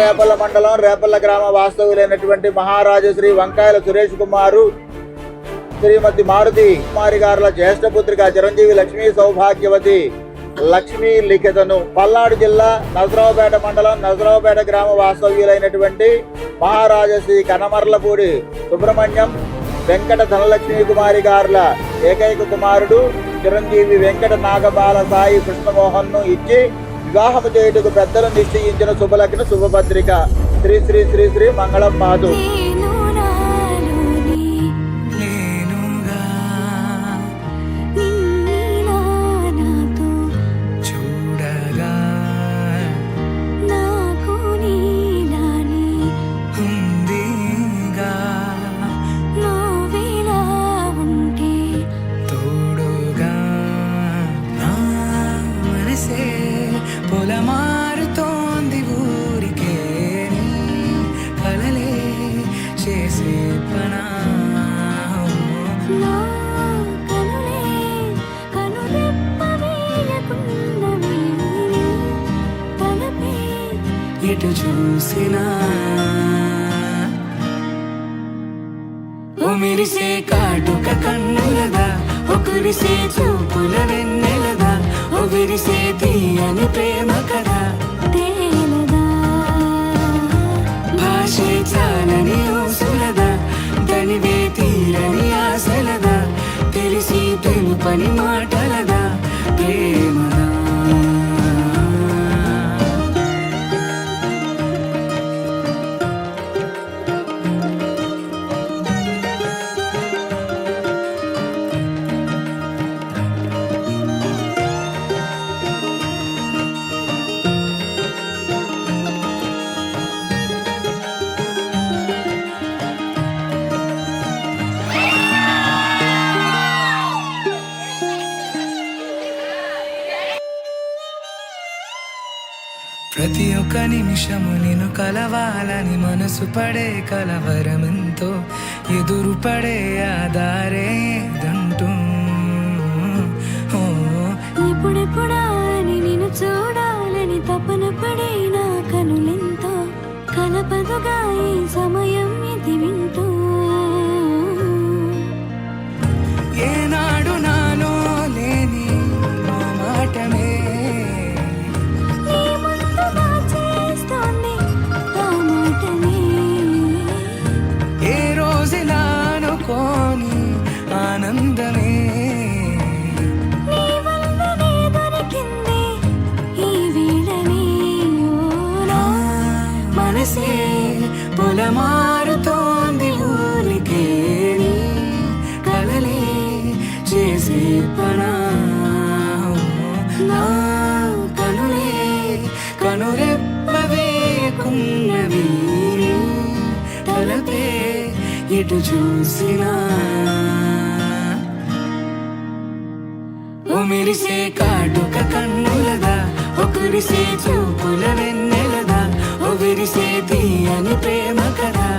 రేపల్ల మండలం రేపల్ల గ్రామ వాస్తవులైనటువంటి మహారాజు శ్రీ వంకాయల సురేష్ కుమారు, శ్రీమతి మారుతి కుమారి గారుల జ్యేష్ఠ పుత్రిక చిరంజీవి లక్ష్మీ సౌభాగ్యవతి లక్ష్మీ లిఖితను పల్నాడు జిల్లా నజరావుపేట మండలం నజరావుపేట గ్రామ వాస్తవ్యులైనటువంటి మహారాజు శ్రీ కనమర్లపూడి సుబ్రహ్మణ్యం వెంకట ధనలక్ష్మీ కుమారి గారుల ఏకైక కుమారుడు చిరంజీవి వెంకట నాగబాల సాయి కృష్ణమోహన్ ను ఇచ్చి వివాహము చేయుటకు పెద్దలు నిశ్చయించిన శుభలగ్న శుభపత్రిక. శ్రీ శ్రీ శ్రీ శ్రీ మంగళం మాధు. పొలమారుతోంది ఊరికే కలలే చేసే పనా ఎటు చూసినా ఓ మెరిసే కాటుక కన్నులదా, ఓ కురిసే చూపుల వెన్నెలదా, ఓ విరిసే తీయని ప్రేమ కదా తేలదా, భాషే చాలని ఊసులదా, తనివే తీరని ఆశలదా, తెలిసి తెలుపని మాటలదా ప్రేమదా. ప్రతి ఒక్క నిమిషము నిన్ను కలవాలని మనసు పడే కలవరమెంతో, ఎదురు పడే ఆధారేదంటూ ఎప్పుడెప్పుడాని నిన్ను చూడాలని తపన పడే నా కనులెంతో, కలపదుగా ఈ సమయం ఇది వింటూ. ఏనాడు నాలో లేని మాటమే కోని ఆనందమే నీ వల్లనే దొరికింది ఈ వీడనే. ఓ మనసే పొలమారుతోంది ఊరికే కలలే చేసే పనా నా కనులే కనురెప్పవే కున్నవి తలపే ఎటు చూసినా. ఓ మెరిసే కాటుక కన్నులదా, ఓ కురిసే చూపుల వెన్నెలదా, ఓ విరిసే తీయని ప్రేమ కదా